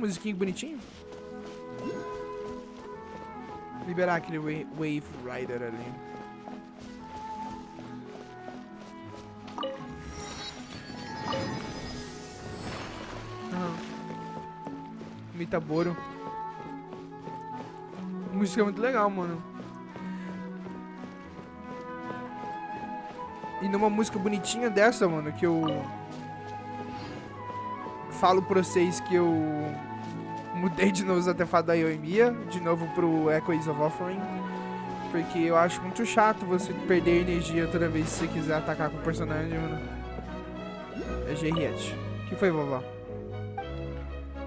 musiquinha bonitinha. Liberar aquele Wave Rider ali. Mitaboro. Música muito legal, mano. E numa música bonitinha dessa, mano, que eu falo pra vocês que eu mudei de novo os artefatos da Yoimiya, de novo pro Echoes of Offering, porque eu acho muito chato você perder energia toda vez que você quiser atacar com o personagem, mano. É Gerriette. O que foi, vovó?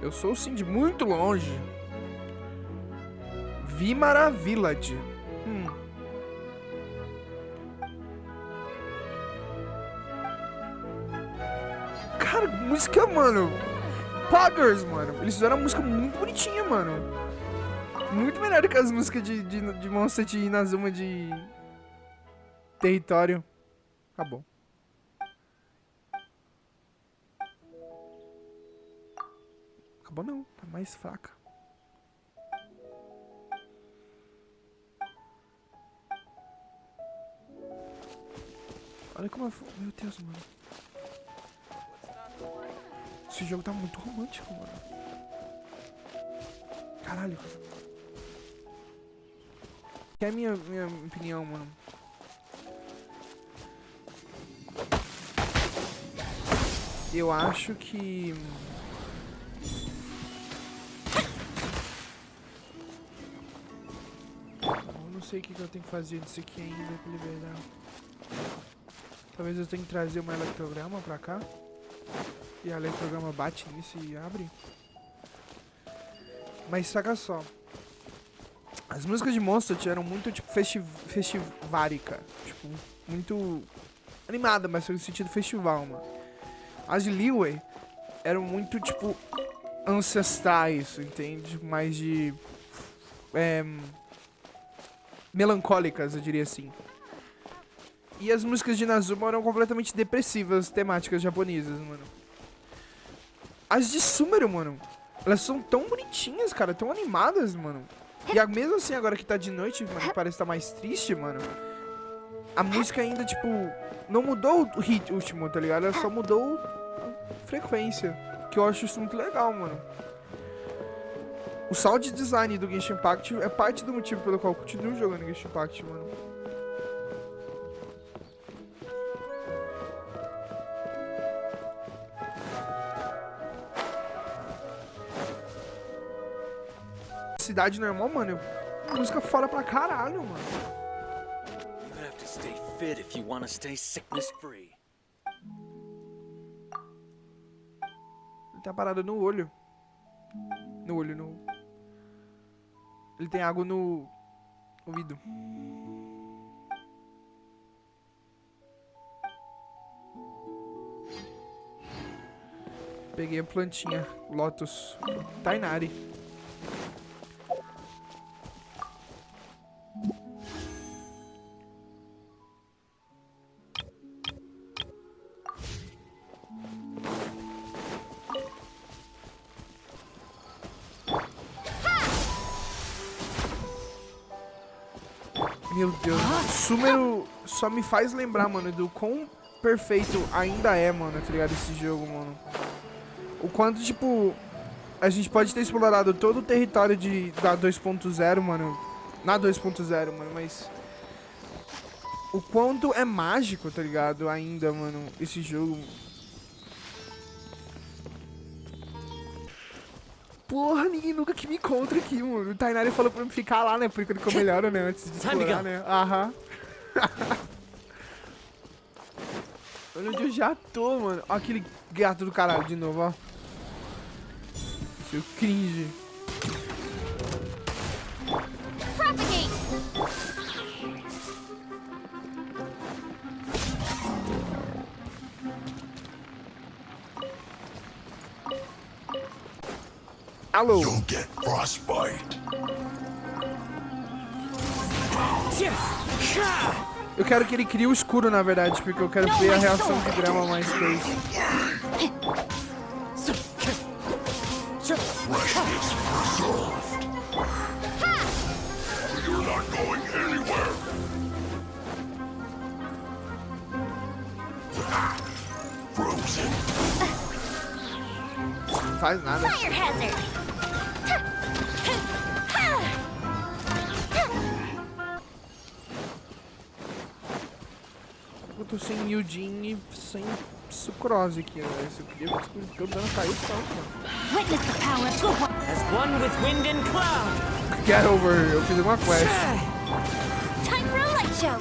Eu sou sim de muito longe. Vimara Village. Cara, música, mano. Poggers, mano. Eles fizeram uma música muito bonitinha, mano. Muito melhor do que as músicas de Monster de Inazuma de Território. Acabou. Acabou não, tá mais fraca. Olha como... Meu Deus, mano. Esse jogo tá muito romântico, mano. Caralho. Que é a minha opinião, mano. Eu acho que... Eu não sei o que eu tenho que fazer disso aqui ainda pra liberar. Talvez eu tenha que trazer uma eletrograma pra cá. E a eletrograma bate nisso e abre. Mas saca só. As músicas de Monster eram muito tipo festivárica. Tipo, muito animada, mas no sentido festival, mano. As de Liyue eram muito tipo ancestrais, entende? Mais de melancólicas, eu diria assim. E as músicas de Inazuma eram completamente depressivas, temáticas japonesas, mano. As de Sumeru, mano, elas são tão bonitinhas, cara, tão animadas, mano. E mesmo assim, agora que tá de noite, mano, que parece estar mais triste, mano, a música ainda, tipo, não mudou o ritmo, tá ligado? Ela só mudou a frequência, que eu acho isso muito legal, mano. O sound design do Genshin Impact é parte do motivo pelo qual eu continuo jogando Genshin Impact, mano. Cidade normal, mano, música fora pra caralho, mano. You have to stay fit if you want to stay sickness free. Ele tá parado no olho. Ele tem água no ouvido. Peguei a plantinha, Lotus, Tainari. Meu Deus, Sumeru só me faz lembrar, mano, do quão perfeito ainda é, mano, tá ligado? Esse jogo, mano. O quanto, tipo, a gente pode ter explorado todo o território da 2.0, mano. Na 2.0, mano, mas... O quanto é mágico, tá ligado? Ainda, mano, esse jogo. Porra, ninguém nunca que me encontra aqui, mano. O Tainari falou pra eu ficar lá, né? Porque eu melhoro, né? Antes de explorar, né? Aham. Olha onde eu já tô, mano. Olha aquele gato do caralho de novo, ó. Seu cringe. Alô. You'll get frostbite. Eu quero que ele crie o escuro, na verdade, porque eu quero ver a reação de grama mais coisa. freshness preserved. You're not going anywhere. Frozen. Faz nada. Fire hazard! Eu tô sem Yujin e sem sucrose aqui, né? Se eu queria que o dano caiu tanto, mano. Witness the power of good. As one with wind and cloud. Get over here, eu fiz uma quest. Time for a light show!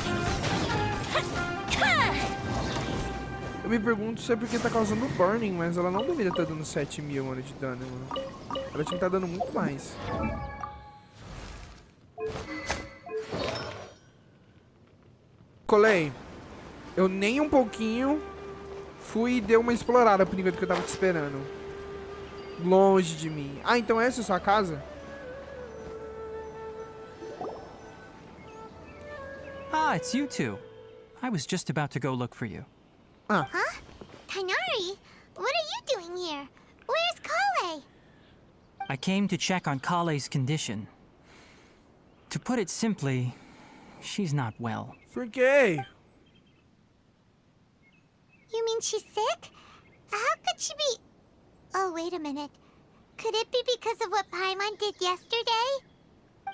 Eu me pergunto se é porque tá causando burning, mas ela não deveria estar dando 7.000, mano, de dano, mano. Ela tinha que estar dando muito mais. Colei. Eu nem um pouquinho fui e dei uma explorada por enquanto que eu tava te esperando. Longe de mim. Ah, então essa é a sua casa? Ah, it's you two. I was just about to go look for you. Ah, Huh? Tainari, what are you doing here? Where's Kale? I came to check on Kale's condition. To put it simply, she's not well. por quê? You mean she's sick? How could she be... Oh, wait a minute. Could it be because of what Paimon did yesterday?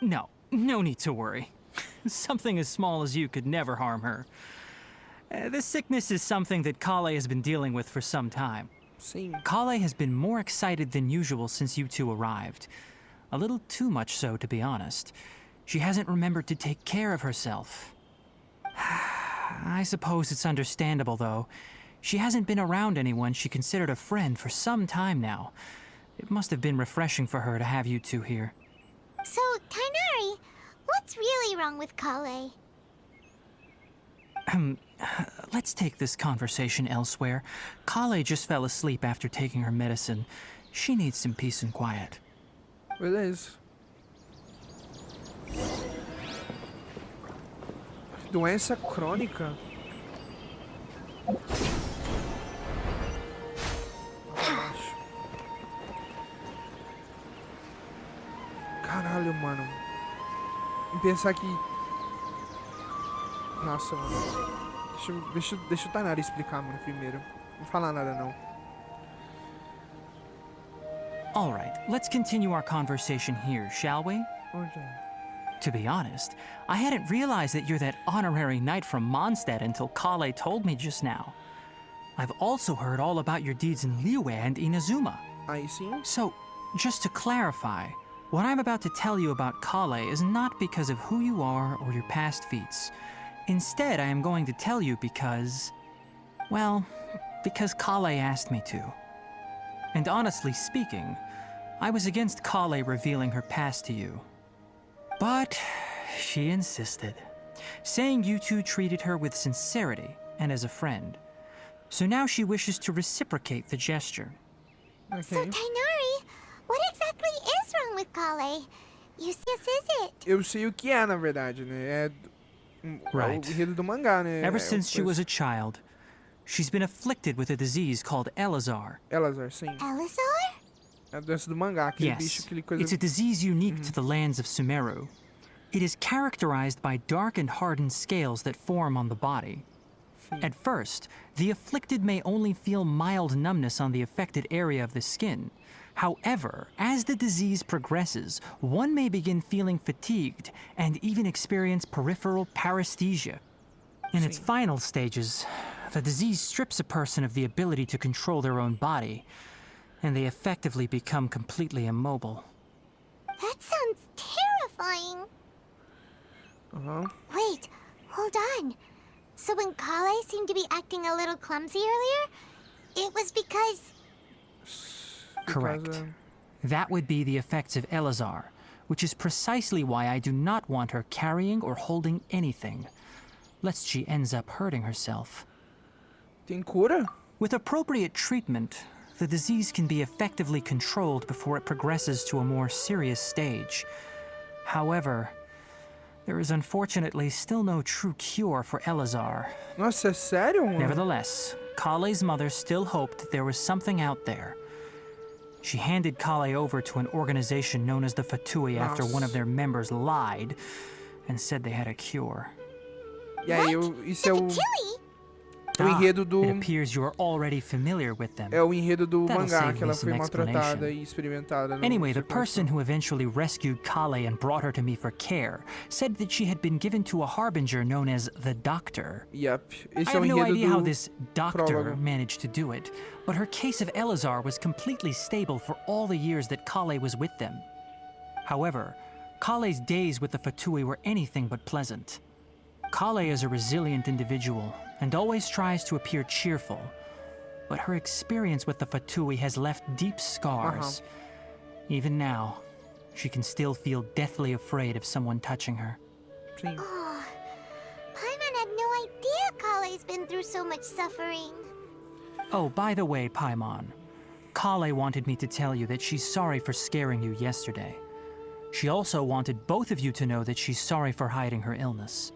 No, no need to worry. Something as small as you could never harm her. This sickness is something that Kale has been dealing with for some time. Sim. Kale has been more excited than usual since you two arrived. A little too much so, to be honest. She hasn't remembered to take care of herself. I suppose it's understandable, though. She hasn't been around anyone she considered a friend for some time now. It must have been refreshing for her to have you two here. So, Tainari, what's really wrong with Kale? Let's take this conversation elsewhere. Kale just fell asleep after taking her medicine. She needs some peace and quiet. Beleza. Doença crônica? Caralho, mano. E pensar que... Nossa, mano. Deixa o Tainari explicar, mano, primeiro. Não falar nada, não. All right, let's continue our conversation here, shall we? Ok. To be honest, I hadn't realized that you're that honorary knight from Mondstadt until Kale told me just now. I've also heard all about your deeds in Liyue and Inazuma. Aí sim. So, just to clarify, what I'm about to tell you about Kale is not because of who you are or your past feats. Instead, I am going to tell you because... well, because Kale asked me to. And honestly speaking, I was against Kale revealing her past to you. But she insisted, saying you two treated her with sincerity and as a friend. So now she wishes to reciprocate the gesture. So, Ok. Tainari, what exactly is wrong with Kale? You say this is it. Eu sei o que é, na verdade, né? É Right. o enredo do mangá, né? Ever É since she was a child, she's been afflicted with a disease called Elazar. Elazar, sim. Elazar? É a doença do mangá, aquele bicho, Yes, aquele coisa... it's a disease unique to the lands of Sumeru. It is characterized by dark and hardened scales that form on the body. At first, the afflicted may only feel mild numbness on the affected area of the skin. However, as the disease progresses, one may begin feeling fatigued and even experience peripheral paresthesia. In its final stages, the disease strips a person of the ability to control their own body, and they effectively become completely immobile. That sounds terrifying. Aham. Wait, hold on. So when Kale seemed to be acting a little clumsy earlier, it was because... Correct. Because, That would be the effects of Elazar, which is precisely why I do not want her carrying or holding anything, lest she ends up hurting herself. Tem cura? With appropriate treatment, the disease can be effectively controlled before it progresses to a more serious stage. However, there is unfortunately still no true cure for Elazar. Nossa, é sério, mano? Nevertheless, Kale's mother still hoped that there was something out there. She handed Kale over to an organization known as the Fatui after one of their members lied and said they had a cure. E aí, isso é o enredo do... It appears you are already familiar with them. É o enredo do That'll mangá, save que me ela some foi maltratada explanation. e experimentada. no Anyway, the circo. person who eventually rescued Kale and brought her to me for care said that she had been given to a harbinger known as the Doctor. Yep. I Esse é o have no enredo idea how do this doctor prólogo. managed to do it, but her case of Elazar was completely stable for all the years that Kale was with them. However, Kale's days with the Fatui were anything but pleasant. Kale is a resilient individual and always tries to appear cheerful, but her experience with the Fatui has left deep scars. Even now, she can still feel deathly afraid of someone touching her. Sim. Paimon had no idea Kale's been through so much suffering. Oh, by the way, Paimon, Kale wanted me to tell you that she's sorry for scaring you yesterday. She also wanted both of you to know that she's sorry for hiding her illness.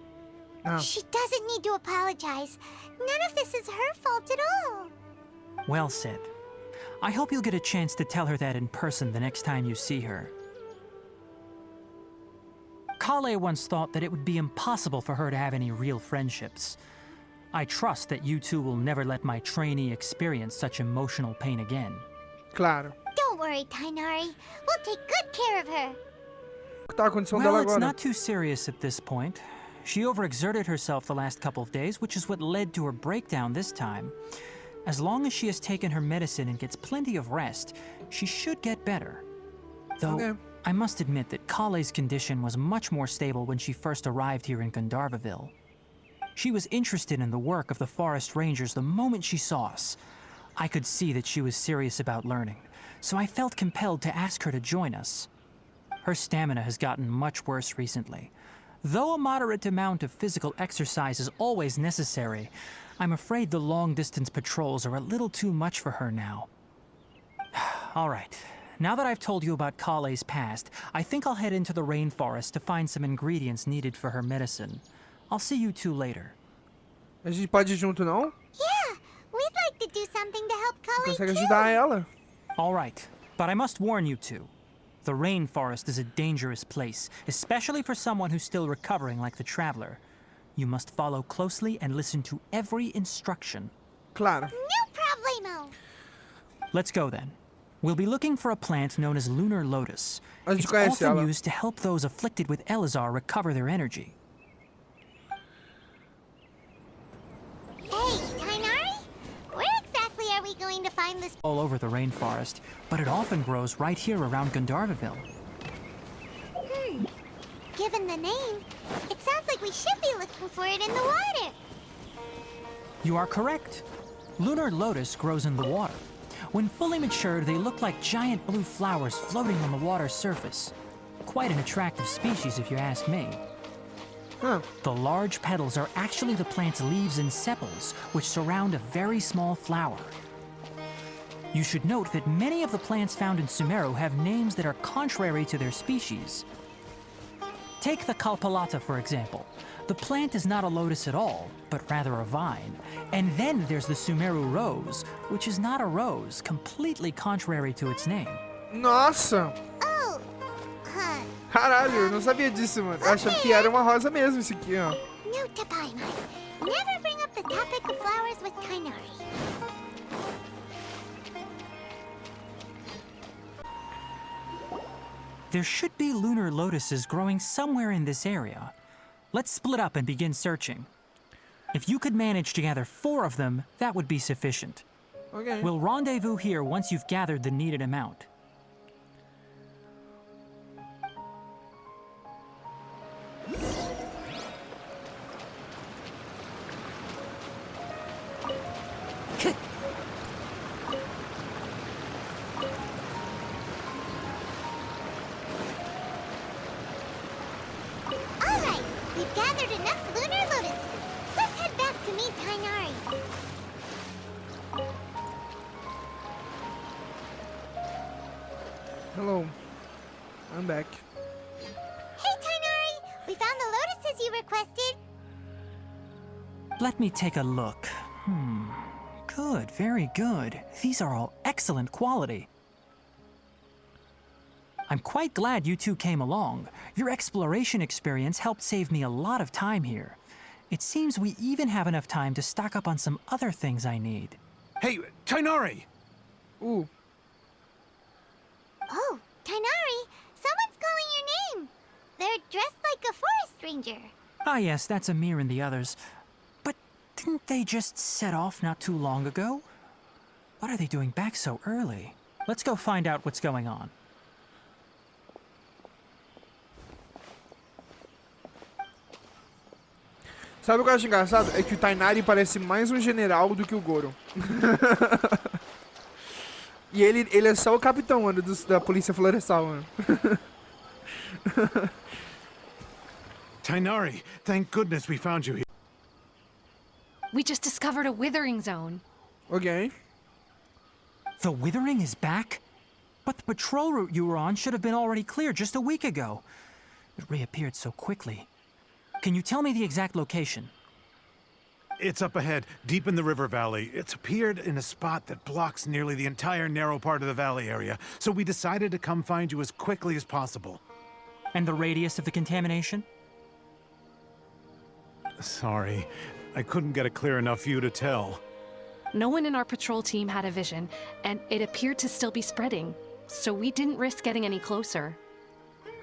Ah, She doesn't need to apologize. None of this is her fault at all. Well said. I hope you'll get a chance to tell her that in person the next time you see her. Kale once thought that it would be impossible for her to have any real friendships. I trust that you two will never let my trainee experience such emotional pain again. claro. Don't worry, Tainari. We'll take good care of her. O que tá a condição Well, dela it's agora? not too serious at this point. She overexerted herself the last couple of days, which is what led to her breakdown this time. As long as she has taken her medicine and gets plenty of rest, she should get better. Though, Okay. I must admit that Kale's condition was much more stable when she first arrived here in Gandharvaville. She was interested in the work of the forest rangers the moment she saw us. I could see that she was serious about learning, so I felt compelled to ask her to join us. Her stamina has gotten much worse recently. Though a moderate amount of physical exercise is always necessary, I'm afraid the long-distance patrols are a little too much for her now. All right. Now that I've told you about Kale's past, I think I'll head into the rainforest to find some ingredients needed for her medicine. I'll see you two later. A gente pode ir junto, não? Yeah, we'd like to do something to help Kale Consegue too. ajudar ela. All right, but I must warn you two. The rainforest is a dangerous place, especially for someone who's still recovering like the traveler. You must follow closely and listen to every instruction. Claro. No problemo. Let's go then. We'll be looking for a plant known as lunar lotus. A gente It's conhece often ela. used to help those afflicted with Elazar recover their energy. Hey, Tainari? Where exactly are we going to find this? All over the rainforest, but it often grows right here around Gandharvaville. Given the name, it sounds like we should be looking for it in the water. You are correct. Lunar lotus grows in the water. When fully matured, they look like giant blue flowers floating on the water's surface. Quite an attractive species, if you ask me. Huh. The large petals are actually the plant's leaves and sepals, which surround a very small flower. You should note that many of the plants found in Sumeru have names that are contrary to their species. Take the Kalpalata, for example. The plant is not a lotus at all, but rather a vine. And then there's the Sumeru rose, which is not a rose, completely contrary to its name. Nossa! Oh, huh. Caralho, eu não sabia disso, mano. Eu achava que era uma rosa mesmo isso aqui, ó. Note to Paimon. Never bring up the topic of flowers with Tainari. There should be lunar lotuses growing somewhere in this area. Let's split up and begin searching. If you could manage to gather 4 of them, that would be sufficient. Ok. We'll rendezvous here once you've gathered the needed amount. All right, we've gathered enough lunar lotuses. Let's head back to meet Tainari. Hello. I'm back. Hey, Tainari! We found the lotuses you requested. Let me take a look. Good, very good. These are all excellent quality. I'm quite glad you two came along. Your exploration experience helped save me a lot of time here. It seems we even have enough time to stock up on some other things I need. Hey, Tainari! Ooh. Oh, Tainari, someone's calling your name. They're dressed like a forest ranger. Ah yes, that's Amir and the others. But didn't they just set off not too long ago? What are they doing back so early? Let's go find out what's going on. Sabe o que eu acho engraçado? É que o Tainari parece mais um general do que o Goro. E ele é só o capitão, mano, da polícia florestal, mano. Tainari, thank goodness we found you here. We just discovered a withering zone. Ok. The Withering is back? But the patrol route you were on should have been already clear just a week ago. It reappeared so quickly. Can you tell me the exact location? It's up ahead, deep in the river valley. It's appeared in a spot that blocks nearly the entire narrow part of the valley area, so we decided to come find you as quickly as possible. And the radius of the contamination? Sorry, I couldn't get a clear enough view to tell. No one in our patrol team had a vision, and it appeared to still be spreading. So we didn't risk getting any closer.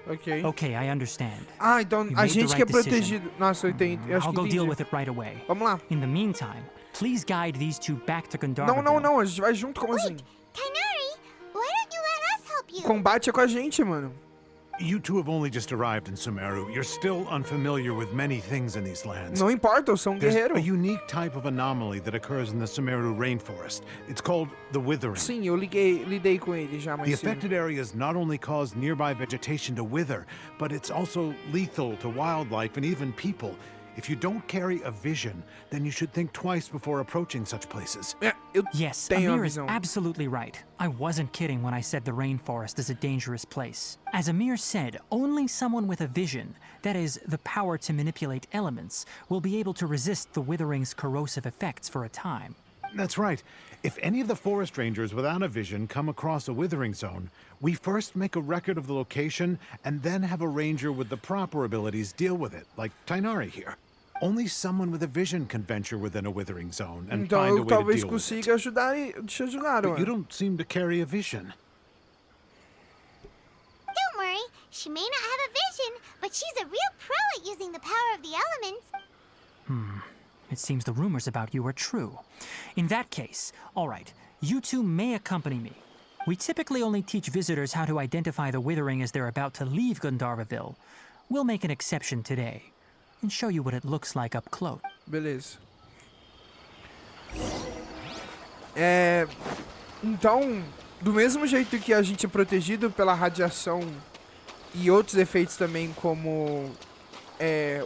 Ok. Okay, I understand. Ah, então You a made the gente que é right decision. protegido. Nossa, eu entendi. Eu acho I'll que go deal entendi. with it right away. Vamos lá. In the meantime, please guide these two back to Gandharva. Não, não, não. A gente vai junto, como assim? Tainari, why don't you let us help you? Combate é com a gente, mano. You two have only just arrived in Sumeru. You're still unfamiliar with many things in these lands. Não importa, eu sou um There's guerreiro. a unique type of anomaly that occurs in the Sumeru rainforest. It's called the Withering. Sim, eu lidei com ele já mais The cedo. affected areas not only cause nearby vegetation to wither, but it's also lethal to wildlife and even people. If you don't carry a vision, then you should think twice before approaching such places. É, eu Yes, tenho a Amir is visão. absolutely right. I wasn't kidding when I said the rainforest is a dangerous place. As Amir said, only someone with a vision, that is, the power to manipulate elements, will be able to resist the withering's corrosive effects for a time. That's right. If any of the forest rangers without a vision come across a withering zone, we first make a record of the location and then have a ranger with the proper abilities deal with it, like Tainari here. Only someone with a vision can venture within a withering zone and Então find a eu way to talvez deal with it. consiga te ajudar, But you mano. don't seem to carry a vision. Don't worry, she may not have a vision, but she's a real pro at using the power of the elements. It seems the rumors about you are true. In that case, all right, you two may accompany me. We typically only teach visitors how to identify the withering as they're about to leave Gandharvaville. We'll make an exception today and show you what it looks like up close. Beleza. Então, do mesmo jeito que a gente é protegido pela radiação e outros efeitos também, como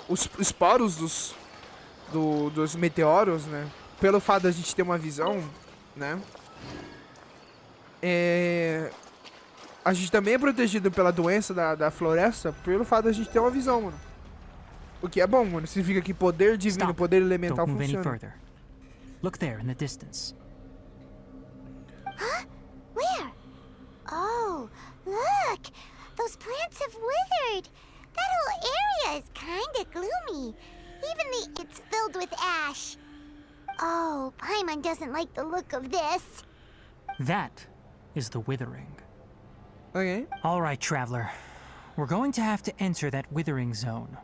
os poros dos meteoros, né? Pelo fato da gente ter uma visão, né? A gente também é protegido pela doença da floresta pelo fato da gente ter uma visão, mano. O que é bom, mano. Significa que poder divino, Stop. poder elemental Don't move any funciona. further. Look there in the distance. Where? Oh, look! Those plants have withered. That whole area is kinda gloomy. Even it's filled with ash. Oh, Paimon doesn't like the look of this. That is the withering. Ok. All right, traveler. We're going to have to enter that withering zone.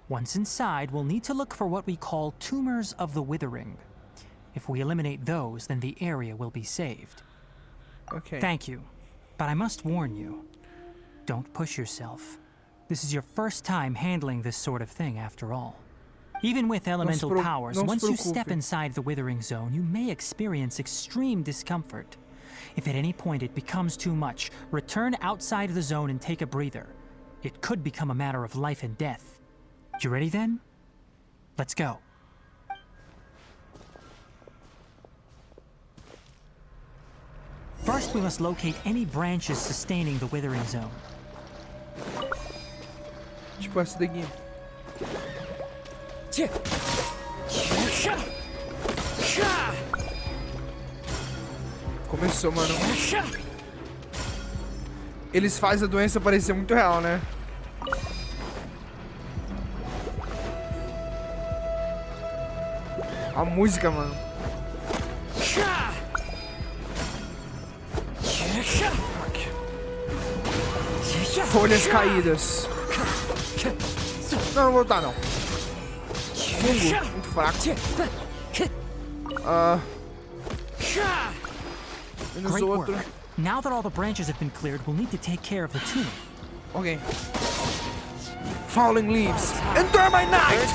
Once inside, we'll need to look for what we call tumors of the withering. If we eliminate those, then the area will be saved. Ok. Thank you. But I must warn you, don't push yourself. This is your first time handling this sort of thing, after all. Even with elemental powers, não se once you step preocupe. inside the withering zone, you may experience extreme discomfort. If at any point it becomes too much, return outside the zone and take a breather. It could become a matter of life and death. You ready then? Let's go. First, we must locate any branches sustaining the withering zone. Tipo essa daqui. Começou, mano. Eles fazem a doença parecer muito real, né? A música, mano. Folhas caídas. Não, não vou lutar, não. Fungo, muito fraco. Menos Great outro. work. Now that all the branches have been cleared, we'll need to take care of the tumor. Ok. Falling leaves. Endure my night!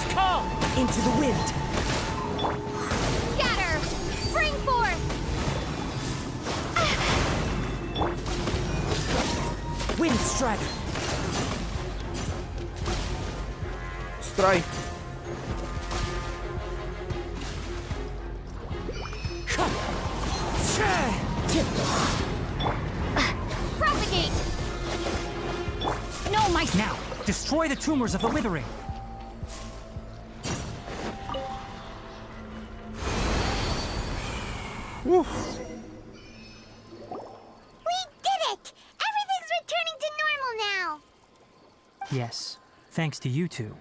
Into the wind. Scatter! Spring forth! Wind strike. Destrói. Propagate! No, my... Now, destroy the tumors of the withering. Uf. We did it! Everything's returning to normal now! Yes, thanks to you two.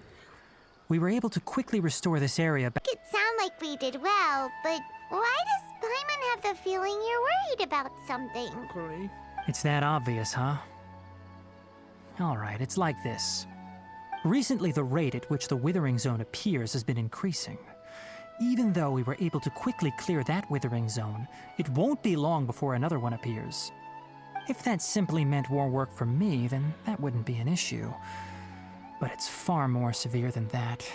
We were able to quickly restore this area back. It sound like we did well, but why does Paimon have the feeling you're worried about something? Corey. It's that obvious, huh? Alright, it's like this. Recently, the rate at which the withering zone appears has been increasing. Even though we were able to quickly clear that withering zone, it won't be long before another one appears. If that simply meant more work for me, then that wouldn't be an issue. But it's far more severe than that.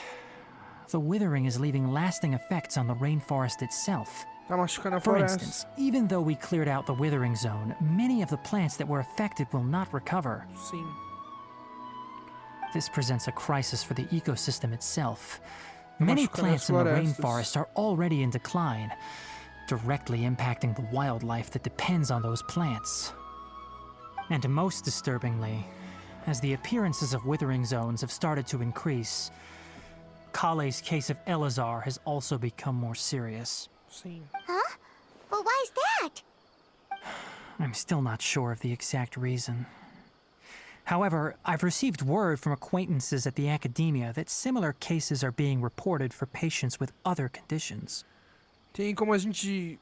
The withering is leaving lasting effects on the rainforest itself. Tá machucando a For floresta. instance, even though we cleared out the withering zone, many of the plants that were affected will not recover. Sim. This presents a crisis for the ecosystem itself. Many machucando plants as in the florestas. rainforest are already in decline, directly impacting the wildlife that depends on those plants. And most disturbingly, as the appearances of withering zones have started to increase, Kale's case of Elazar has also become more serious. Sim. Huh? But why's that? I'm still not sure of the exact reason. However, I've received word from acquaintances at the academia that similar cases are being reported for patients with other conditions. Tem como a gente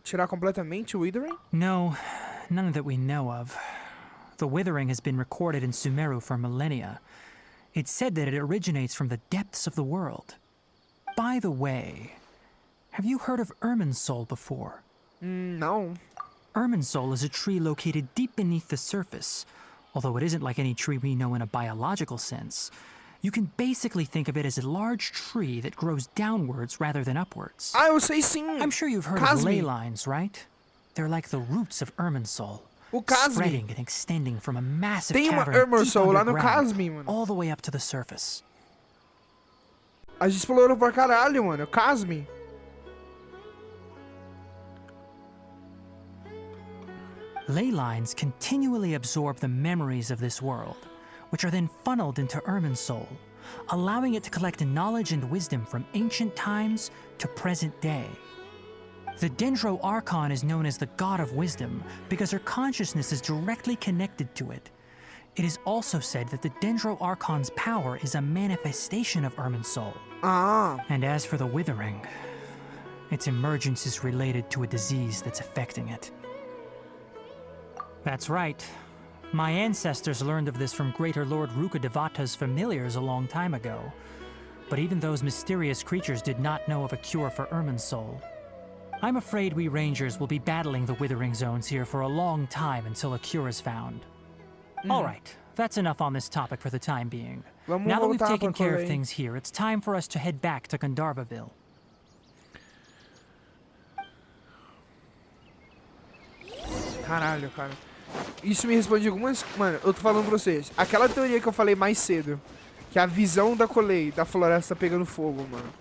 tirar completamente o Withering? No, none that we know of. The withering has been recorded in Sumeru for millennia. It's said that it originates from the depths of the world. By the way, have you heard of Irminsul before? Não. Irminsul is a tree located deep beneath the surface. Although it isn't like any tree we know in a biological sense. You can basically think of it as a large tree that grows downwards rather than upwards. Ah, eu sei sim. I'm sure you've heard of ley lines, right? They're like the roots of Irminsul. O Casme. Spreading and extending from a massive Tem uma cavern deep Irminsul lá no underground, Casme, mano. all the way up to the surface. A gente explorou pra caralho, mano. Casme. Ley lines continually absorb the memories of this world, which are then funneled into Irminsul, allowing it to collect knowledge and wisdom from ancient times to present day. The Dendro Archon is known as the God of Wisdom because her consciousness is directly connected to it. It is also said that the Dendro Archon's power is a manifestation of Irminsul. Ah. And as for the Withering, its emergence is related to a disease that's affecting it. That's right. My ancestors learned of this from Greater Lord Rukadevata's familiars a long time ago. But even those mysterious creatures did not know of a cure for Irminsul. I'm afraid we Rangers will be battling the Withering Zones here for a long time until a cure is found. Alright, that's enough on this topic for the time being. Vamos Now that we've voltar taken pra care Correia. of things here, it's time for us to head back to Gandharvaville. Caralho, cara. Isso me responde algumas... Mano, eu tô falando pra vocês. Aquela teoria que eu falei mais cedo, que a visão da colei, da floresta pegando fogo, mano.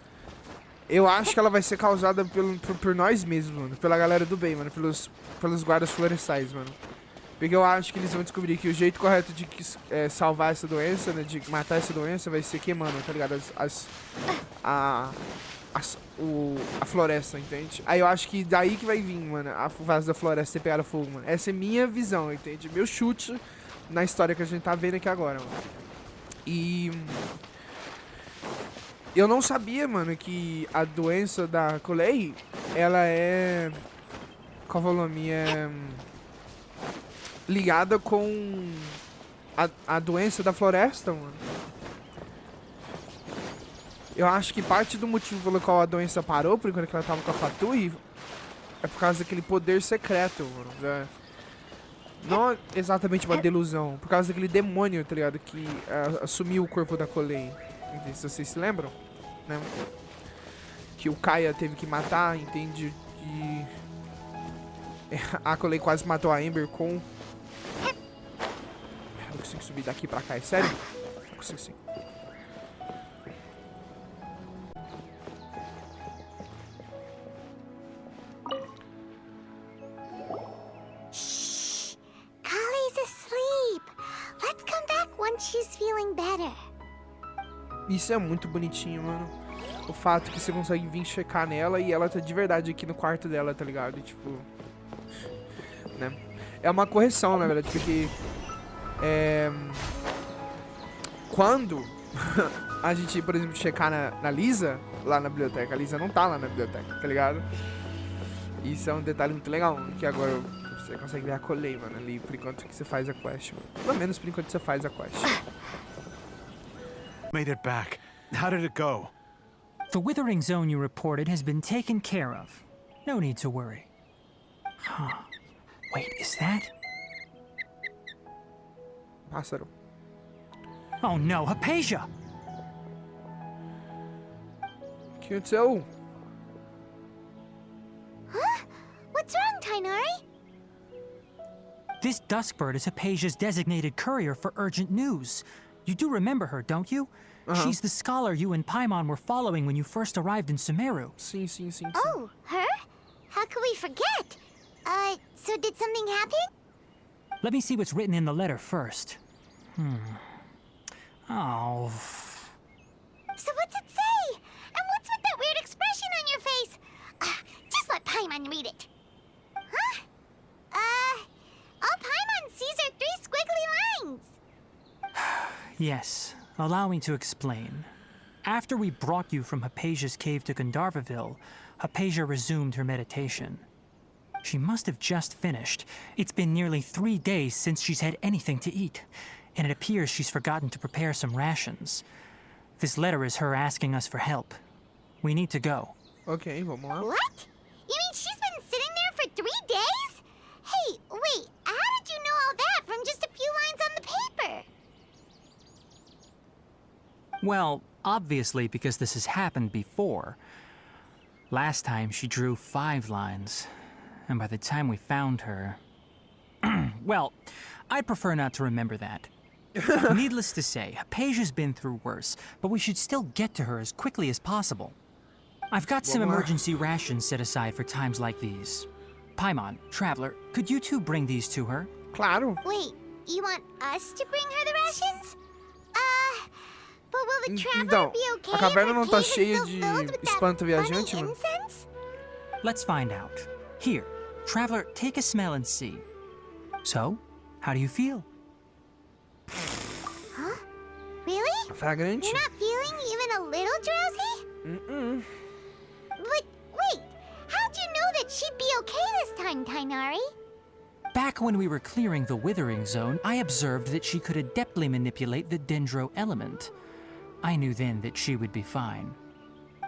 Eu acho que ela vai ser causada por nós mesmos, mano. Pela galera do bem, mano. Pelos guardas florestais, mano. Porque eu acho que eles vão descobrir que o jeito correto de salvar essa doença, né? De matar essa doença vai ser queimando, tá ligado? A floresta, entende? Aí eu acho que daí que vai vir, mano, a fase da floresta ter pegado fogo, mano. Essa é minha visão, entende? Meu chute na história que a gente tá vendo aqui agora, mano. E eu não sabia, mano, que a doença da Colei, ela é... Qual foi o nome? É ligada com a doença da floresta, mano. Eu acho que parte do motivo pelo qual a doença parou, por enquanto que ela tava com a Fatui, é por causa daquele poder secreto, mano. Né? Não exatamente uma delusão, por causa daquele demônio, tá ligado? Que assumiu o corpo da Colei. Se vocês se lembram, né? Que o Kaia teve que matar, entende? E a Colei quase matou a Amber com... Eu não consigo subir daqui pra cá, é sério? Não consigo sim. Shh! Kali's asleep. Let's come back once she's feeling better. Isso é muito bonitinho, mano. O fato que você consegue vir checar nela e ela tá de verdade aqui no quarto dela, tá ligado? E, tipo... Né? É uma correção, na verdade, porque... Quando a gente, por exemplo, checar na Lisa, lá na biblioteca, a Lisa não tá lá na biblioteca, tá ligado? Isso é um detalhe muito legal, mano, que agora você consegue ver a Colei, mano, ali, por enquanto que você faz a quest, mano. Pelo menos por enquanto você faz a quest. Made it back. How did it go? The withering zone you reported has been taken care of. No need to worry. Huh. Wait, is that? Pássaro. Oh no, Hypatia! O que aconteceu? Huh? What's wrong, Tainari? This Duskbird is Hypatia's designated courier for urgent news. You do remember her, don't you? She's the scholar you and Paimon were following when you first arrived in Sumeru. Sim, sim, sim, sim. Oh, her? How could we forget? So did something happen? Let me see what's written in the letter first. Oh. So what's it say? And what's with that weird expression on your face? Just let Paimon read it. Huh? All Paimon sees are 3 squiggly lines. Yes, allow me to explain. After we brought you from Hypatia's cave to Gandharvaville, Hypatia resumed her meditation. She must have just finished. It's been nearly 3 days since she's had anything to eat, and it appears she's forgotten to prepare some rations. This letter is her asking us for help. We need to go. Ok, vamos lá. What? You mean she's been sitting there for 3 days? Hey, wait, how did you know all that from just a few lines on the paper? Well, obviously because this has happened before. Last time she drew 5 lines, and by the time we found her... Well, I'd prefer not to remember that. Needless to say, Hypatia's been through worse, but we should still get to her as quickly as possible. I've got some emergency rations set aside for times like these. Paimon, Traveler, could you two bring these to her? Claro. Wait, you want us to bring her the rations? But will the traveler Então, be okay a caverna if não her tá cave is cheia still de filled with that espanto funny viajante, mano? incense? Let's find out. Here, Traveler, take a smell and see. So, how do you feel? Huh? Really? Fragrante. You're not feeling even a little drowsy? Mm-mm. But wait, how'd you know that she'd be okay this time, Tainari? Back when we were clearing the withering zone, I observed that she could adeptly manipulate the dendro element. I knew then that she would be fine.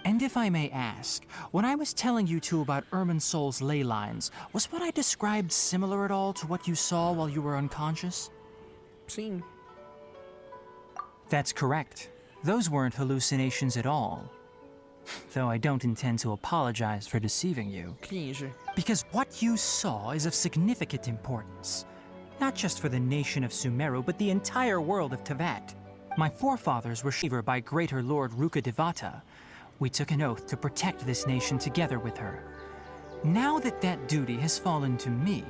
And if I may ask, when I was telling you two about Irminsol's ley lines, was what I described similar at all to what you saw while you were unconscious? Sim. That's correct. Those weren't hallucinations at all. Though I don't intend to apologize for deceiving you. Cringe. Because what you saw is of significant importance. Not just for the nation of Sumeru, but the entire world of Tevat. My forefathers were favored by Greater Lord Rukadevata. We took an oath to protect this nation together with her. Now that that duty has fallen to me,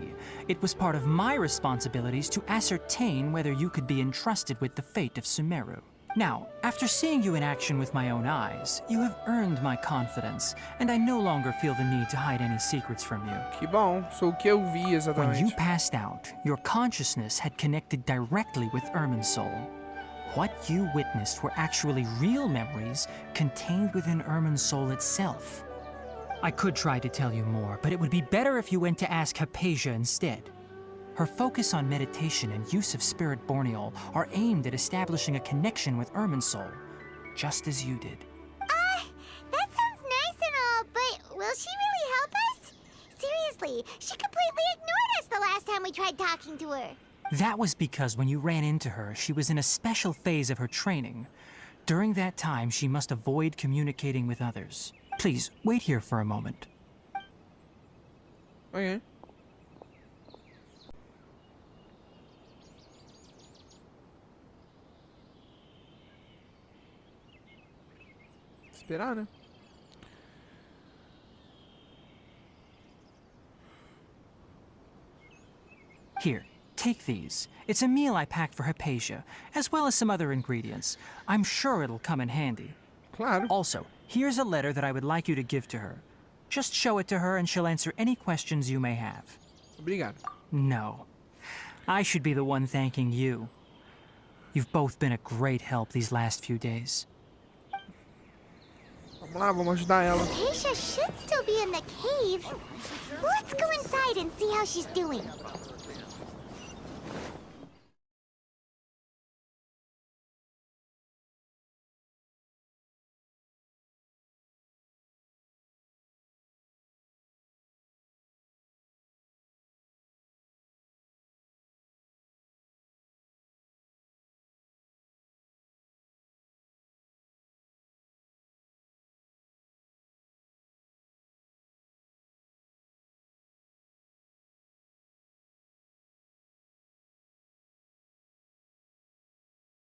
it was part of my responsibilities to ascertain whether you could be entrusted with the fate of Sumeru. Now, after seeing you in action with my own eyes, you have earned my confidence, and I no longer feel the need to hide any secrets from you. Que bom, sou o que eu vi When you exatamente. passed out, your consciousness had connected directly with Ermin's soul. What you witnessed were actually real memories contained within Ermin's soul itself. I could try to tell you more, but it would be better if you went to ask Hypatia instead. Her focus on meditation and use of spirit borneol are aimed at establishing a connection with Ermin's soul, just as you did. That sounds nice and all, but will she really help us? Seriously, she completely ignored us the last time we tried talking to her. That was because when you ran into her, she was in a special phase of her training. During that time, she must avoid communicating with others. Please, wait here for a moment. Ok. Esperar, né? Here, take these. It's a meal I packed for Hypatia, as well as some other ingredients. I'm sure it'll come in handy. Claro. Also, here's a letter that I would like you to give to her. Just show it to her and she'll answer any questions you may have. Obrigado. No. I should be the one thanking you. You've both been a great help these last few days. Vamos lá, vamos ajudar ela. Hypatia should still be in the cave. Let's go inside and see how she's doing.